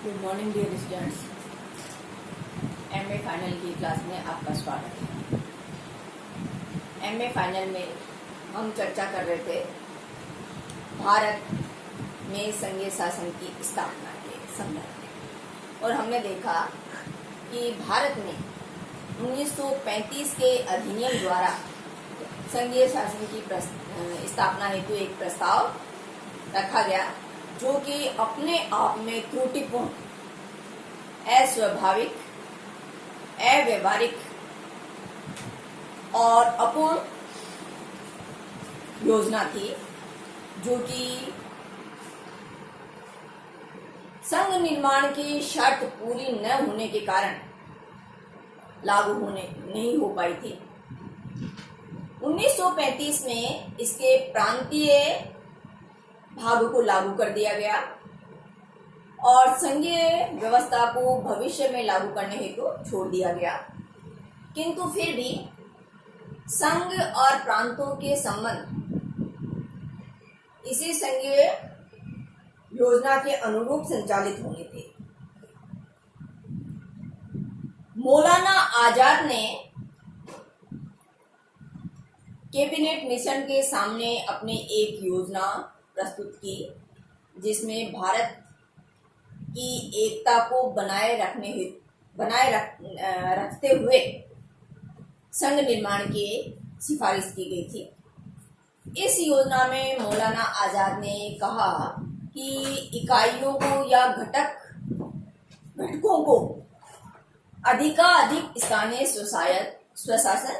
Good morning dear students. MA final की class में आपका स्वागत है। एमए फाइनल में हम चर्चा कर रहे थे भारत में संघीय शासन की स्थापना के संदर्भ में, और हमने देखा कि भारत में 1935 के अधिनियम द्वारा संघीय शासन की स्थापना हेतु एक प्रस्ताव रखा गया, जो कि अपने आप में त्रुटिपूर्ण, अस्वाभाविक, अव्यवहारिक और अपूर्ण योजना थी, जो कि संघ निर्माण की शर्त पूरी न होने के कारण लागू होने नहीं हो पाई थी। 1935 में इसके प्रांतीय भाग को लागू कर दिया गया और संघीय व्यवस्था को भविष्य में लागू करने हेतु छोड़ दिया गया, किंतु फिर भी संघ और प्रांतों के संबंध इसी संघीय योजना के अनुरूप संचालित होने थे। मौलाना आजाद ने कैबिनेट मिशन के सामने अपनी एक योजना प्रस्तुत की, जिसमें भारत की एकता को रखते हुए संघ निर्माण की सिफारिश की गई थी। इस योजना में मौलाना आजाद ने कहा कि इकाइयों को या घटकों को अधिकाधिक स्थानीय स्वशासन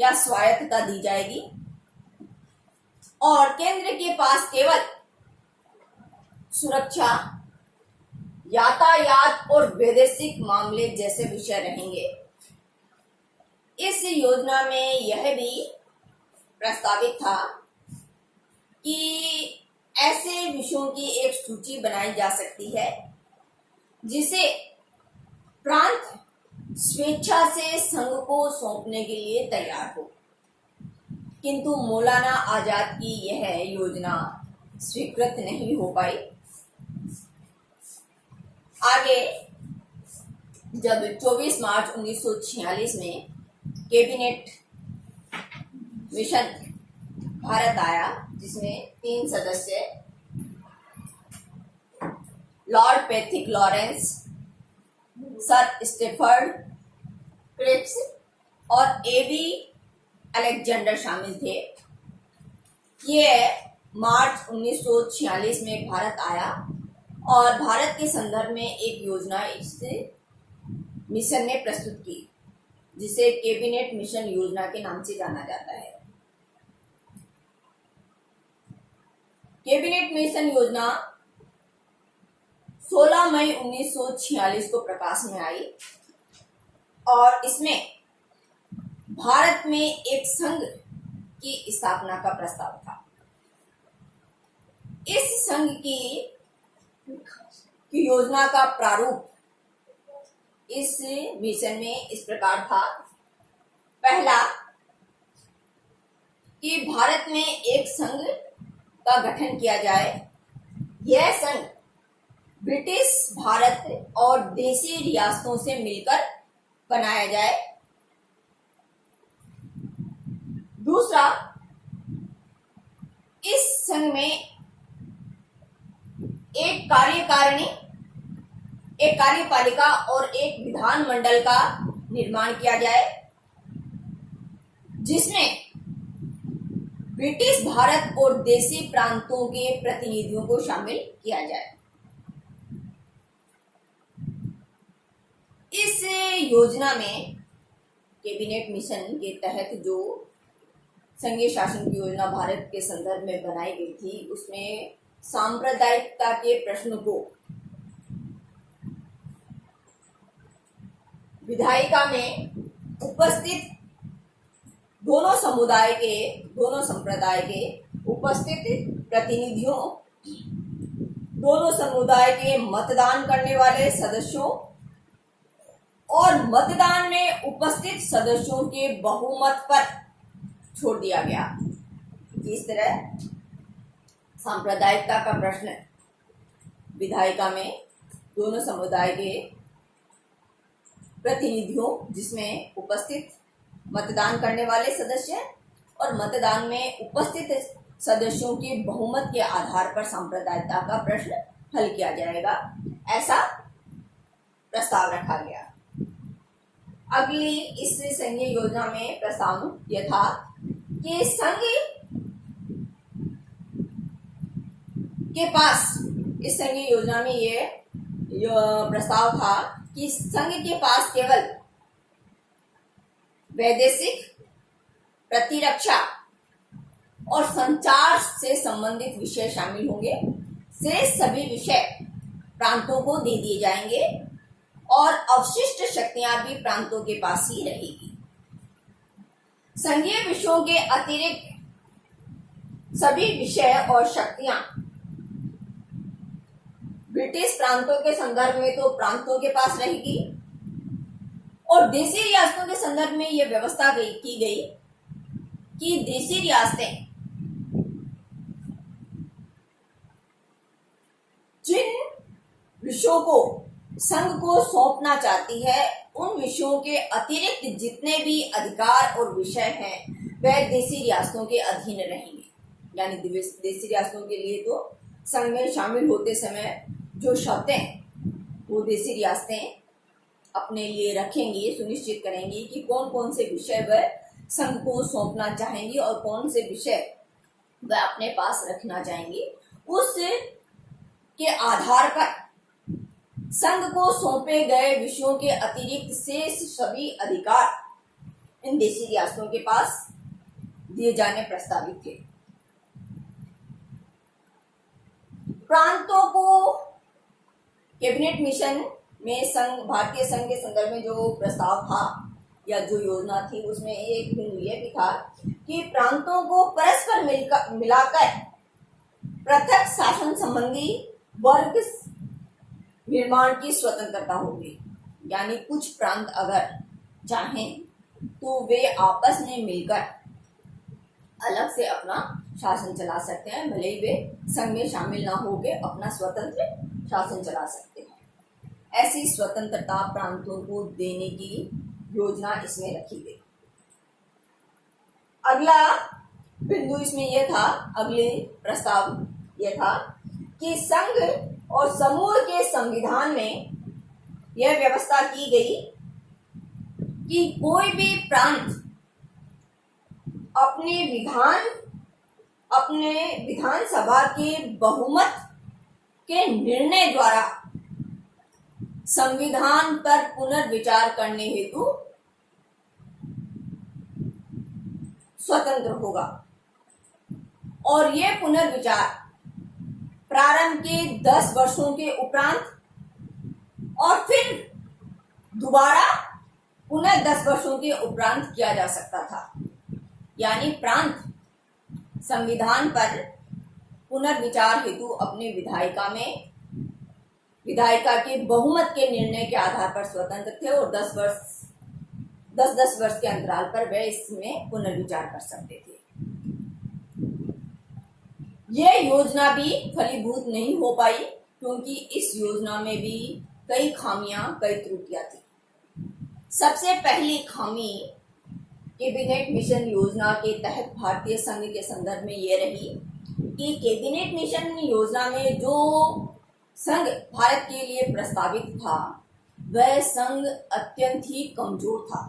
या स्वायत्तता दी जाएगी और केंद्र के पास केवल सुरक्षा, यातायात और वैदेशिक मामले जैसे विषय रहेंगे। इस योजना में यह भी प्रस्तावित था कि ऐसे विषयों की एक सूची बनाई जा सकती है जिसे प्रांत स्वेच्छा से संघ को सौंपने के लिए तैयार हो, किंतु मौलाना आजाद की यह योजना स्वीकृत नहीं हो पाई। आगे जब 24 मार्च 1946 में कैबिनेट मिशन भारत आया, जिसमें 3 सदस्य Lord Pethick Lawrence, sir Stafford Cripps और एबी अलेक्जेंडर शामिल थे। ये मार्च 1946 में भारत आया और भारत के संदर्भ में एक योजना इस मिशन ने प्रस्तुत की, जिसे कैबिनेट मिशन योजना के नाम से जाना जाता है। कैबिनेट मिशन योजना 16 मई 1946 को प्रकाश में आई और इसमें भारत में एक संघ की स्थापना का प्रस्ताव था। इस संघ की योजना का प्रारूप इस मिशन में इस प्रकार था। पहला, कि भारत में एक संघ का गठन किया जाए। यह संघ ब्रिटिश भारत और देशी रियासतों से मिलकर बनाया जाए। दूसरा, इस संघ में एक कार्यकारिणी, एक कार्यपालिका और एक विधानमंडल का निर्माण किया जाए, जिसमें ब्रिटिश भारत और देशी प्रांतों के प्रतिनिधियों को शामिल किया जाए। इस योजना में कैबिनेट मिशन के तहत जो संघीय शासन की योजना भारत के संदर्भ में बनाई गई थी, उसमें सांप्रदायिकता के प्रश्न को विधायिका में उपस्थित दोनों संप्रदाय के उपस्थित प्रतिनिधियों, दोनों समुदाय के मतदान करने वाले सदस्यों और मतदान में उपस्थित सदस्यों के बहुमत पर छोड़ दिया गया। इस तरह सांप्रदायिकता का प्रश्न विधायिका में दोनों समुदाय के प्रतिनिधियों, जिसमें उपस्थित मतदान करने वाले सदस्य और मतदान में उपस्थित सदस्यों के बहुमत के आधार पर सांप्रदायिकता का प्रश्न हल किया जाएगा, ऐसा प्रस्ताव रखा गया। अगली इस संघीय योजना में प्रस्ताव यह था कि संघ के पास, इस संघीय योजना में ये प्रस्ताव था कि संघ के पास केवल वैदेशिक, प्रतिरक्षा और संचार से संबंधित विषय शामिल होंगे। शेष सभी विषय प्रांतों को दे दिए जाएंगे और अवशिष्ट शक्तियां भी प्रांतों के पास ही रहेगी। संघीय विषयों के अतिरिक्त सभी विषय और शक्तियां ब्रिटिश प्रांतों के संदर्भ में तो प्रांतों के पास रहेगी, और देशी रियासतों के संदर्भ में यह व्यवस्था की गई कि देशी रियासतें जिन विषयों को संघ को सौंपना चाहती है, उन विषयों के अतिरिक्त जितने भी अधिकार और विषय हैं वह देशी रियासतों के अधीन रहेंगे। यानी देशी रियासतों के लिए तो संघ में शामिल होते समय जो शर्तें वो देशी रियासतें अपने लिए रखेंगी, सुनिश्चित करेंगी कि कौन कौन से विषय वह संघ को सौंपना चाहेंगी और कौन से विषय वह अपने पास रखना चाहेंगी। उस के आधार पर संघ को सौंपे गए विषयों के अतिरिक्त शेष सभी अधिकार इन देशी रियासतों के पास दिए जाने प्रस्तावित थे। प्रांतों को कैबिनेट मिशन में संघ, भारतीय संघ के संदर्भ में जो प्रस्ताव था या जो योजना थी, उसमें एक बिंदु यह भी था कि प्रांतों को परस्पर मिलाकर पृथक शासन संबंधी वर्ग निर्माण की स्वतंत्रता होगी। यानी कुछ प्रांत अगर चाहें तो वे आपस में मिलकर अलग से अपना शासन चला सकते हैं, भले ही वे संघ में शामिल ना होकर अपना स्वतंत्र शासन चला सकते हैं। ऐसी स्वतंत्रता प्रांतों को देने की योजना इसमें रखी गई। अगला बिंदु इसमें यह था, अगले प्रस्ताव यह था कि संघ और समूह के संविधान में यह व्यवस्था की गई कि कोई भी प्रांत अपने विधानसभा के बहुमत के निर्णय द्वारा संविधान पर पुनर्विचार करने हेतु स्वतंत्र होगा, और यह पुनर्विचार प्रारंभ के 10 वर्षों के उपरांत और फिर दोबारा पुनः 10 वर्षों के उपरांत किया जा सकता था। यानी प्रांत संविधान पर पुनर्विचार हेतु अपने विधायिका के बहुमत के निर्णय के आधार पर स्वतंत्र थे, और 10 वर्ष के अंतराल पर वे इसमें पुनर्विचार कर सकते थे। यह योजना भी फलीभूत नहीं हो पाई, क्योंकि इस योजना में भी कई खामियां, कई त्रुटियां थी। सबसे पहली खामी कैबिनेट मिशन योजना के तहत भारतीय संघ के संदर्भ में यह रही कि कैबिनेट मिशन योजना में जो संघ भारत के लिए प्रस्तावित था वह संघ अत्यंत ही कमजोर था।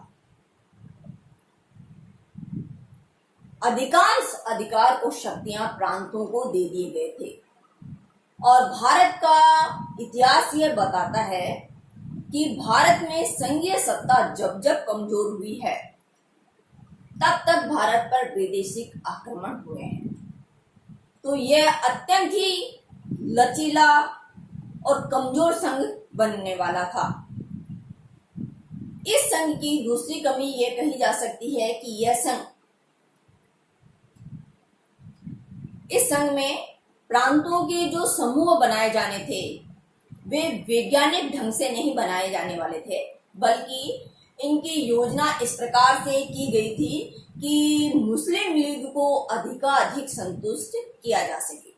अधिकांश अधिकार और शक्तियां प्रांतों को दे दिए गए थे, और भारत का इतिहास यह बताता है कि भारत में संघीय सत्ता जब जब कमजोर हुई है तब तक भारत पर वैदेशिक आक्रमण हुए हैं। तो यह अत्यंत ही लचीला और कमजोर संघ बनने वाला था। इस संघ की दूसरी कमी यह कही जा सकती है कि यह संघ, इस संघ में प्रांतों के जो समूह बनाए जाने थे वे वैज्ञानिक ढंग से नहीं बनाए जाने वाले थे, बल्कि इनकी योजना इस प्रकार से की गई थी कि मुस्लिम लीग को अधिकाधिक संतुष्ट किया जा सके।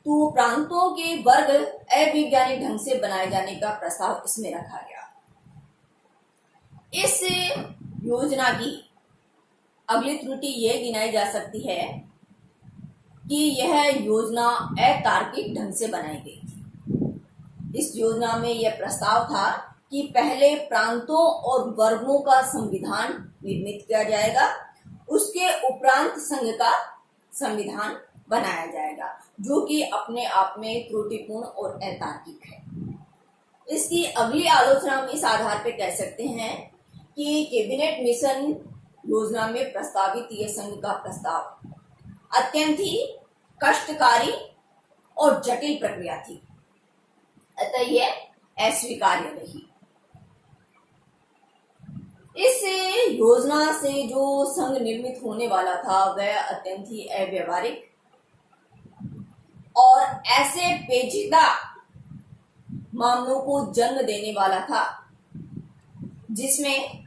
तो प्रांतों के वर्ग अवैज्ञानिक ढंग से बनाए जाने का प्रस्ताव इसमें रखा गया। इस योजना की अगली त्रुटि यह गिनाई जा सकती है कि यह योजना अतार्किक ढंग से बनाई गई थी। इस योजना में यह प्रस्ताव था कि पहले प्रांतों और वर्गों का संविधान निर्मित किया जाएगा, उसके उपरांत संघ का संविधान बनाया जाएगा, जो कि अपने आप में त्रुटिपूर्ण और अतार्किक है। इसकी अगली आलोचना हम इस आधार पर कह सकते हैं कि कैबिनेट मिशन योजना में प्रस्तावित यह संघ का प्रस्ताव अत्यंत ही कष्टकारी और जटिल प्रक्रिया थी, अतः यह अस्वीकार्य रही। इस योजना से जो संघ निर्मित होने वाला था वह अत्यंत ही अव्यवहारिक और ऐसे पेचीदा मामलों को जन्म देने वाला था जिसमें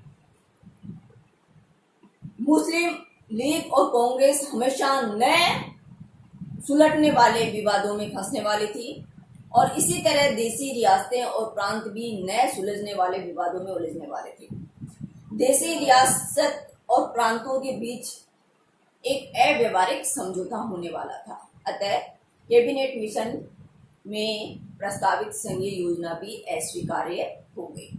मुस्लिम लीग और कांग्रेस हमेशा नए सुलटने वाले विवादों में फंसने वाली थी और इसी तरह देसी रियासतें और प्रांत भी नए सुलझने वाले विवादों में उलझने वाले थे। देसी रियासत और प्रांतों के बीच एक अव्यवहारिक समझौता होने वाला था, अतः कैबिनेट मिशन में प्रस्तावित संघीय योजना भी अस्वीकार्य हो गई।